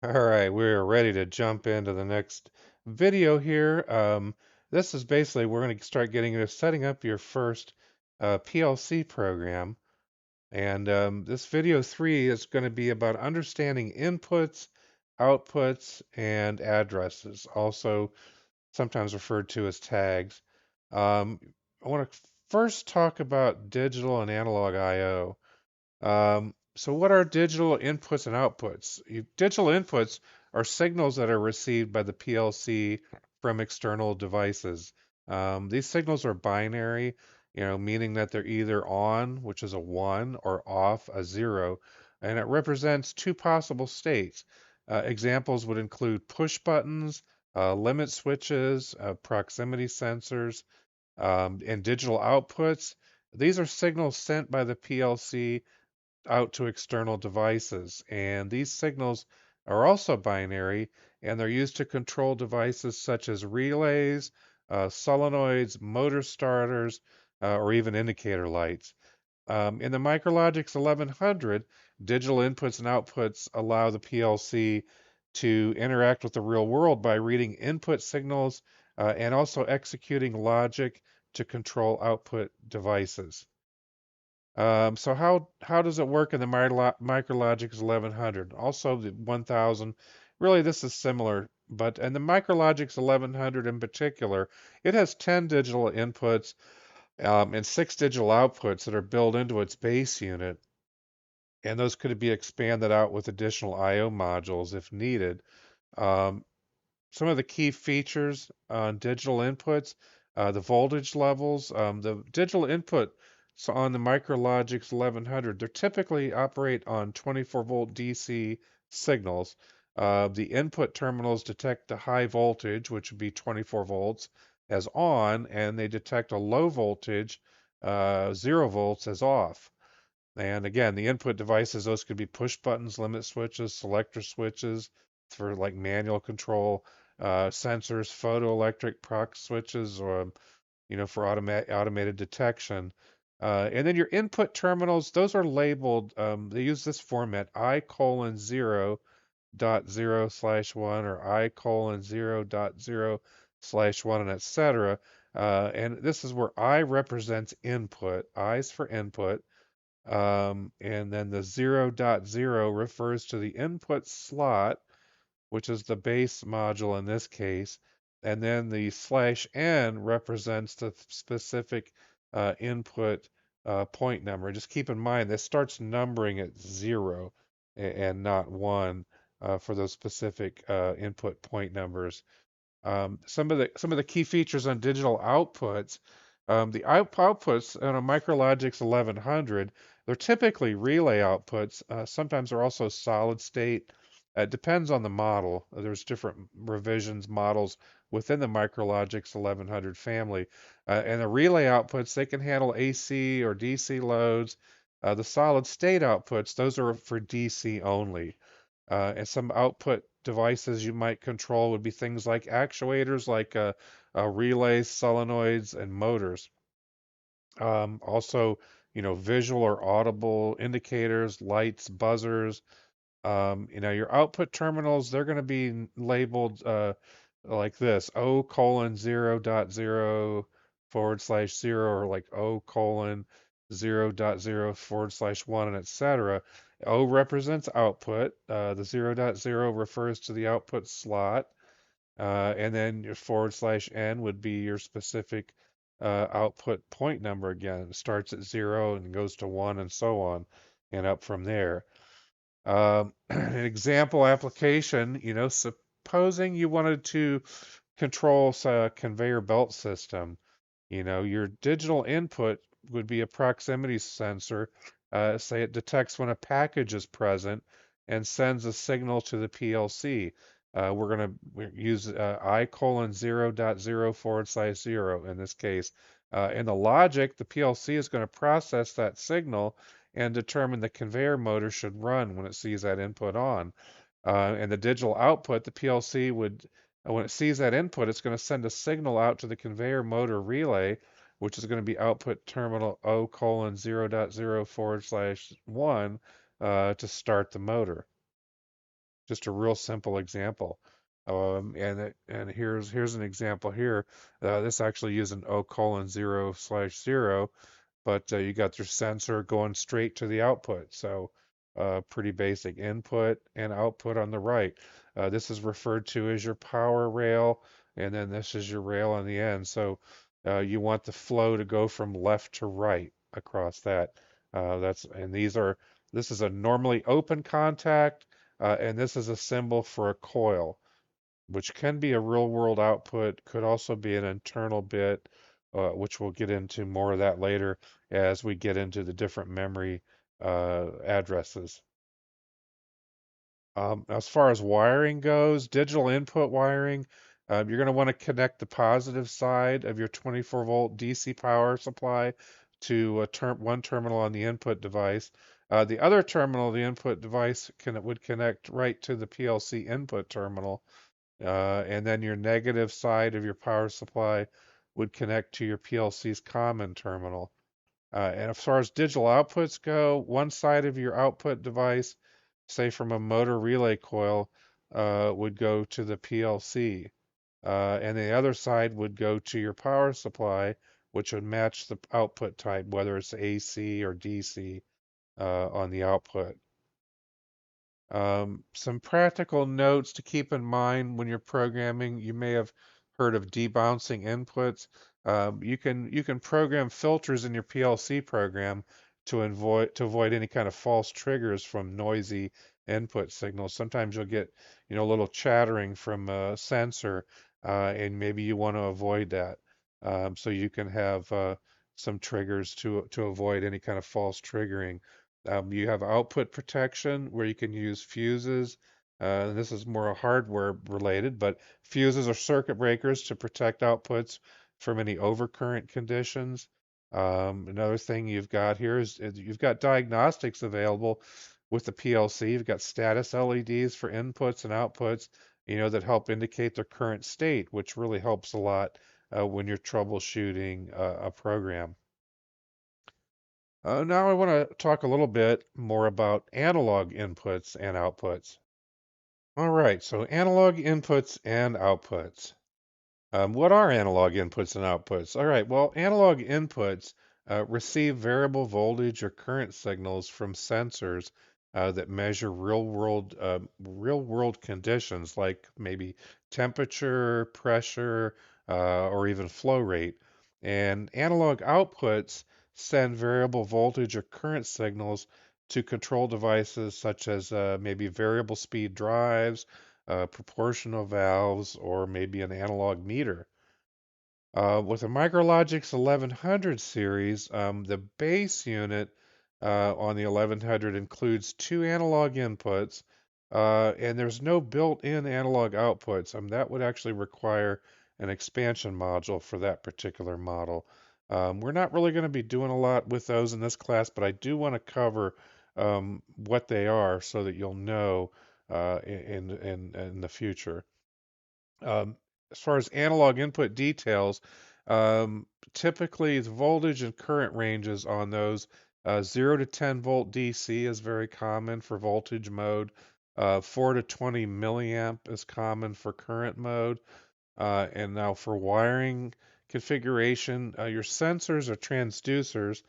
All right, we're ready to jump into the next video here. This is basically, we're going to start getting into setting up your first PLC program. And this video 3 is going to be about understanding inputs, outputs, and addresses, also sometimes referred to as tags. Um, I want to first talk about digital and analog I/O. So what are digital inputs and outputs? Digital inputs are signals that are received by the PLC from external devices. These signals are binary, meaning that they're either on, which is a 1, or off, a 0, and it represents two possible states. Examples would include push buttons, limit switches, proximity sensors, and digital outputs. These are signals sent by the PLC out to external devices. And these signals are also binary, and they're used to control devices such as relays, solenoids, motor starters, or even indicator lights. In the MicroLogix 1100, digital inputs and outputs allow the PLC to interact with the real world by reading input signals and also executing logic to control output devices. So how does it work in the MicroLogix 1100? Also the 1000. Really, this is similar, but in the MicroLogix 1100 in particular, it has 10 digital inputs and 6 digital outputs that are built into its base unit, and those could be expanded out with additional I/O modules if needed. Um, some of the key features on digital inputs, the voltage levels, the digital input so on the MicroLogix 1100, they typically operate on 24-volt DC signals. The input terminals detect the high voltage, which would be 24 volts, as on, and they detect a low voltage, 0 volts, as off. And again, the input devices, those could be push buttons, limit switches, selector switches for like manual control, sensors, photoelectric proc switches, or for automated detection. And then your input terminals, those are labeled. They use this format: I:0.0/1 or I:0.0/1, and etc. And this is where I represents input. I's for input. And then the 0.0 refers to the input slot, which is the base module in this case. And then the /n represents the specific input point number. Just keep in mind, this starts numbering at 0 and not 1 for those specific input point numbers. Some of the key features on digital outputs. The outputs on a MicroLogix 1100, they're typically relay outputs. Sometimes they're also solid state. It depends on the model. There's different revisions models within the MicroLogix 1100 family. And the relay outputs, they can handle AC or DC loads. The solid state outputs, those are for DC only. And some output devices you might control would be things like actuators, like relays, solenoids, and motors. Also, visual or audible indicators, lights, buzzers. Your output terminals, they're going to be labeled like this: O:0.0/0, or like O:0.0/1, and etc. O represents output. The 0.0 refers to the output slot. And then your /n would be your specific output point number again. It starts at 0 and goes to 1 and so on, and up from there. An example application, supposing you wanted to control a conveyor belt system, your digital input would be a proximity sensor. Say it detects when a package is present and sends a signal to the PLC. We're going to use I:0.0/0 in this case. In the logic, the PLC is going to process that signal and determine the conveyor motor should run when it sees that input on. And the digital output, the PLC would, when it sees that input, it's going to send a signal out to the conveyor motor relay, which is going to be output terminal O:0.0/1 to start the motor. just a real simple example. And here's an example here. This actually using O:0/0, but you got your sensor going straight to the output. So pretty basic input and output on the right. This is referred to as your power rail, and then this is your rail on the end. So you want the flow to go from left to right across that. This is a normally open contact, and this is a symbol for a coil, which can be a real world output, could also be an internal bit, which we'll get into more of that later as we get into the different memory addresses. As far as wiring goes, digital input wiring, you're going to want to connect the positive side of your 24 volt DC power supply to one terminal on the input device. The other terminal, the input device, would connect right to the PLC input terminal. And then your negative side of your power supply would connect to your PLC's common terminal. And as far as digital outputs go, one side of your output device, say from a motor relay coil, would go to the PLC. And the other side would go to your power supply, which would match the output type, whether it's AC or DC on the output. Some practical notes to keep in mind when you're programming. You may have heard of debouncing inputs. You can program filters in your PLC program to avoid any kind of false triggers from noisy input signals. Sometimes you'll get a little chattering from a sensor, and maybe you want to avoid that. So you can have some triggers to avoid any kind of false triggering. You have output protection where you can use fuses. And this is more hardware related, but fuses are circuit breakers to protect outputs from any overcurrent conditions. Another thing you've got here is you've got diagnostics available with the PLC. You've got status LEDs for inputs and outputs, that help indicate their current state, which really helps a lot when you're troubleshooting a program. Now I want to talk a little bit more about analog inputs and outputs. All right, so analog inputs and outputs. What are analog inputs and outputs? All right, well, analog inputs receive variable voltage or current signals from sensors that measure real world conditions like maybe temperature, pressure, or even flow rate. And analog outputs send variable voltage or current signals to control devices such as maybe variable speed drives, proportional valves, or maybe an analog meter. With the MicroLogix 1100 series, the base unit on the 1100 includes two analog inputs, and there's no built-in analog outputs. That would actually require an expansion module for that particular model. We're not really going to be doing a lot with those in this class, but I do want to cover what they are so that you'll know in the future. Um, as far as analog input details, typically the voltage and current ranges on those 0 to 10 volt DC is very common for voltage mode. 4 to 20 milliamp is common for current mode. And now for wiring configuration, your sensors or transducers,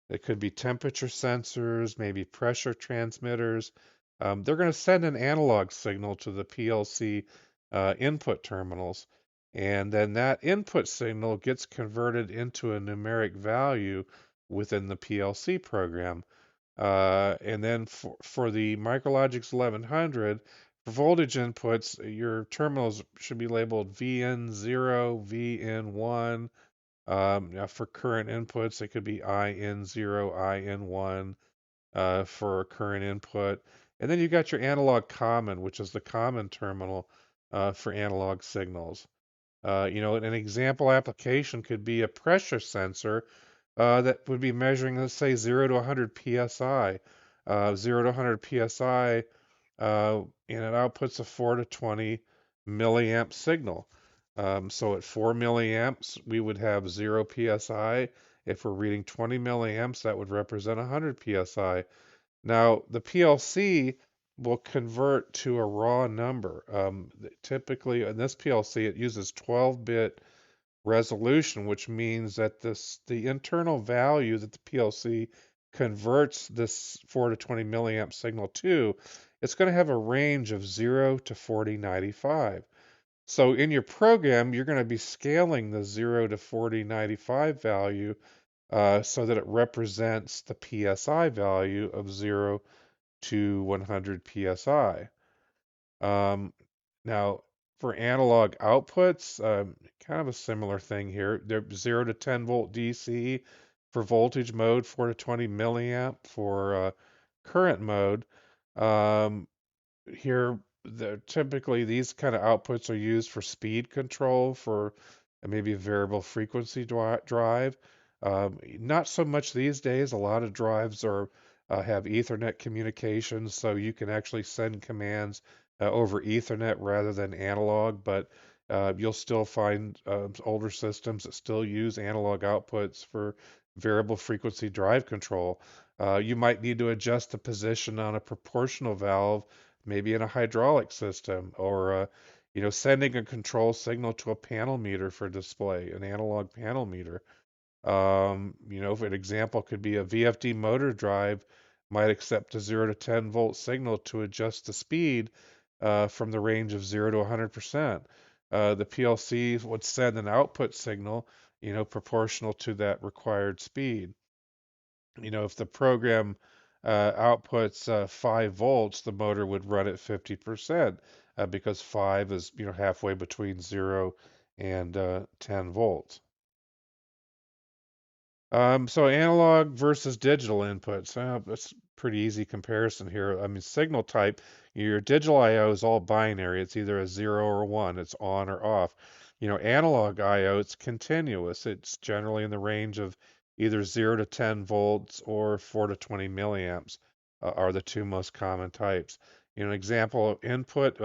it could be temperature sensors, maybe pressure transmitters. They're going to send an analog signal to the PLC input terminals. And then that input signal gets converted into a numeric value within the PLC program. And then for the MicroLogix 1100, for voltage inputs, your terminals should be labeled VN0, VN1. Now for current inputs, it could be IN0, IN1 for a current input. And then you got your analog common, which is the common terminal for analog signals. An example application could be a pressure sensor that would be measuring, let's say, 0 to 100 psi. 0 to 100 psi, and it outputs a 4 to 20 milliamp signal. So at 4 milliamps, we would have 0 psi. If we're reading 20 milliamps, that would represent 100 psi. Now, the PLC will convert to a raw number. Typically, in this PLC, it uses 12-bit resolution, which means that the internal value that the PLC converts this 4 to 20 milliamp signal to, it's going to have a range of 0 to 4095. So in your program, you're going to be scaling the 0 to 4095 value so that it represents the PSI value of 0 to 100 PSI. Now, for analog outputs, kind of a similar thing here. They're 0 to 10 volt DC for voltage mode, 4 to 20 milliamp for current mode. Um, Here, typically these kind of outputs are used for speed control for maybe a variable frequency drive. Not so much these days. A lot of drives are have Ethernet communications, so you can actually send commands over Ethernet rather than analog. But you'll still find older systems that still use analog outputs for variable frequency drive control. You might need to adjust the position on a proportional valve maybe in a hydraulic system, or sending a control signal to a panel meter for display, an analog panel meter. For an example could be a VFD motor drive might accept a 0 to 10 volt signal to adjust the speed from the range of 0 to 100%. The PLC would send an output signal, proportional to that required speed. If the program outputs 5 volts, the motor would run at 50% because 5 is, halfway between 0 and 10 volts. So analog versus digital inputs. That's a pretty easy comparison here. I mean, signal type, your digital I/O is all binary. It's either a 0 or a 1. It's on or off. Analog I/O, it's continuous. It's generally in the range of either 0 to 10 volts or 4 to 20 milliamps are the two most common types. Example of input,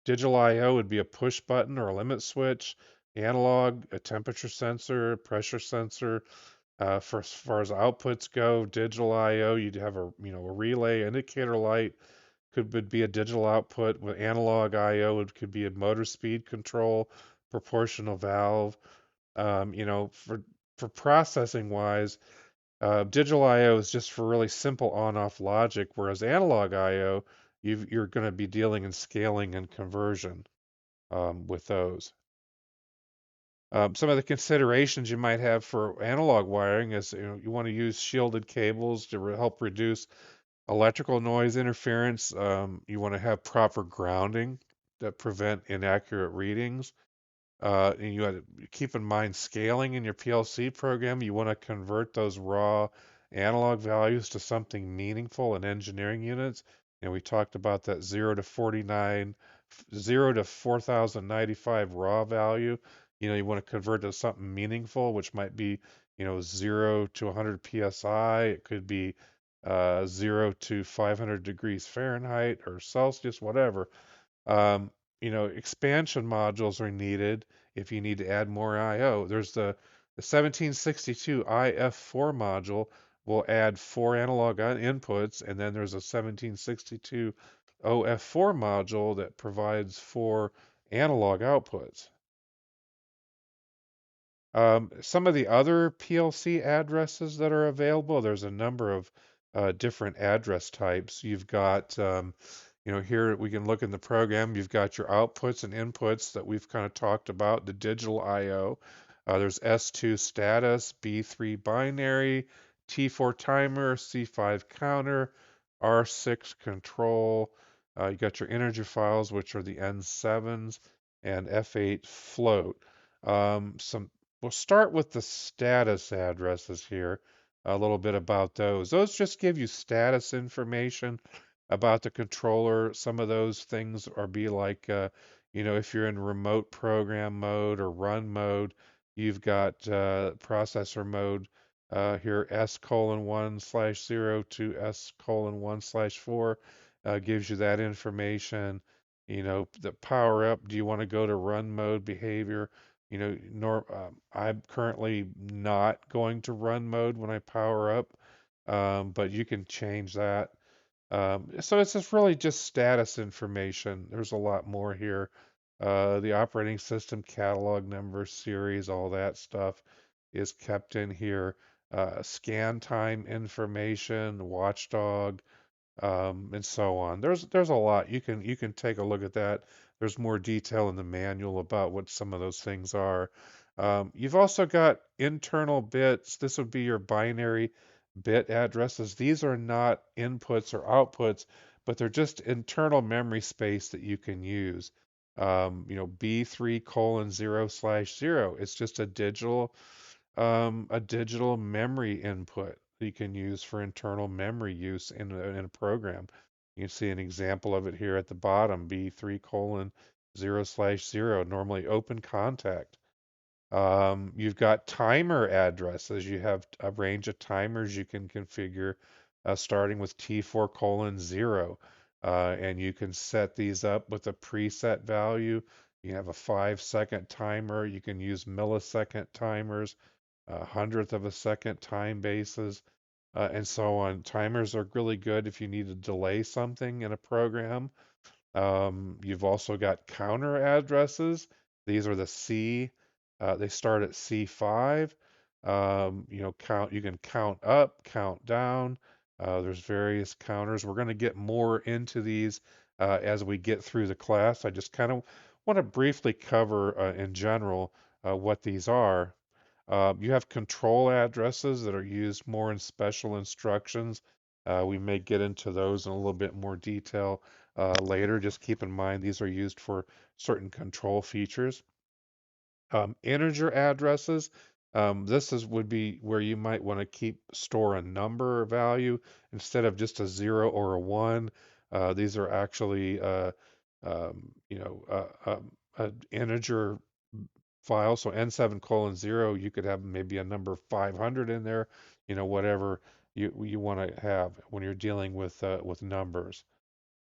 digital I/O would be a push button or a limit switch. Analog, a temperature sensor, pressure sensor. For as far as outputs go, digital I/O, you'd have a relay indicator light would be a digital output. With analog I/O, it could be a motor speed control, proportional valve. For processing wise, digital I/O is just for really simple on-off logic, whereas analog I/O, you're going to be dealing in scaling and conversion with those. Some of the considerations you might have for analog wiring is you want to use shielded cables to help reduce electrical noise interference. You want to have proper grounding that prevent inaccurate readings. And you have to keep in mind scaling in your PLC program. You want to convert those raw analog values to something meaningful in engineering units. And we talked about that 0 to 4095 raw value. You want to convert to something meaningful, which might be, 0 to 100 psi. It could be 0 to 500 degrees Fahrenheit or Celsius, whatever. Um, Expansion modules are needed if you need to add more I/O. There's the 1762 IF4 module will add 4 analog inputs, and then there's a 1762 OF4 module that provides 4 analog outputs. Some of the other PLC addresses that are available, there's a number of different address types. You've got, here we can look in the program, you've got your outputs and inputs that we've kind of talked about, the digital I/O. There's S2 status, B3 binary, T4 timer, C5 counter, R6 control. You got your integer files, which are the N7s, and F8 float. We'll start with the status addresses here, a little bit about those. Those just give you status information about the controller. Some of those things are be like, if you're in remote program mode or run mode, you've got processor mode here, S:1/0 to S:1/4 gives you that information. The power up, do you want to go to run mode behavior? I'm currently not going to run mode when I power up, but you can change that. So it's just really just status information. There's a lot more here. The operating system catalog number, series, all that stuff is kept in here. Scan time information, watchdog, and so on. There's a lot. You can take a look at that. There's more detail in the manual about what some of those things are. You've also got internal bits. This would be your binary bit addresses. These are not inputs or outputs, but they're just internal memory space that you can use. B3 colon 0/0. It's just a digital memory input that you can use for internal memory use in a program. You can see an example of it here at the bottom, B3 colon 0/0, normally open contact. You've got timer addresses. You have a range of timers you can configure, starting with T4 colon 0. And you can set these up with a preset value. You have a 5-second timer. You can use millisecond timers, a hundredth of a second time bases, and so on. Timers are really good if you need to delay something in a program. You've also got counter addresses. These are the C. They start at C5. You can count up, count down. There's various counters. We're going to get more into these as we get through the class. I just kind of want to briefly cover in general what these are. You have control addresses that are used more in special instructions. We may get into those in a little bit more detail later. Just keep in mind these are used for certain control features. Integer addresses. Would be where you might want to store a number or value instead of just a 0 or a 1. These are actually an integer file. So N7 colon 0, you could have maybe a number 500 in there, whatever you want to have when you're dealing with numbers.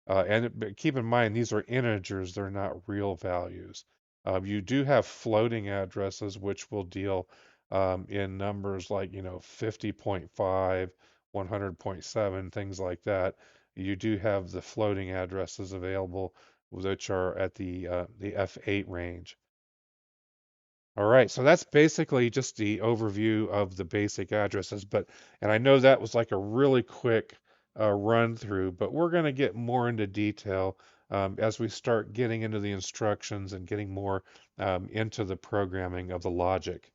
But keep in mind, these are integers, they're not real values. You do have floating addresses, which will deal in numbers like, 50.5, 100.7, things like that. You do have the floating addresses available, which are at the F8 range. All right, so that's basically just the overview of the basic addresses, and I know that was like a really quick run through, but we're going to get more into detail as we start getting into the instructions and getting more into the programming of the logic.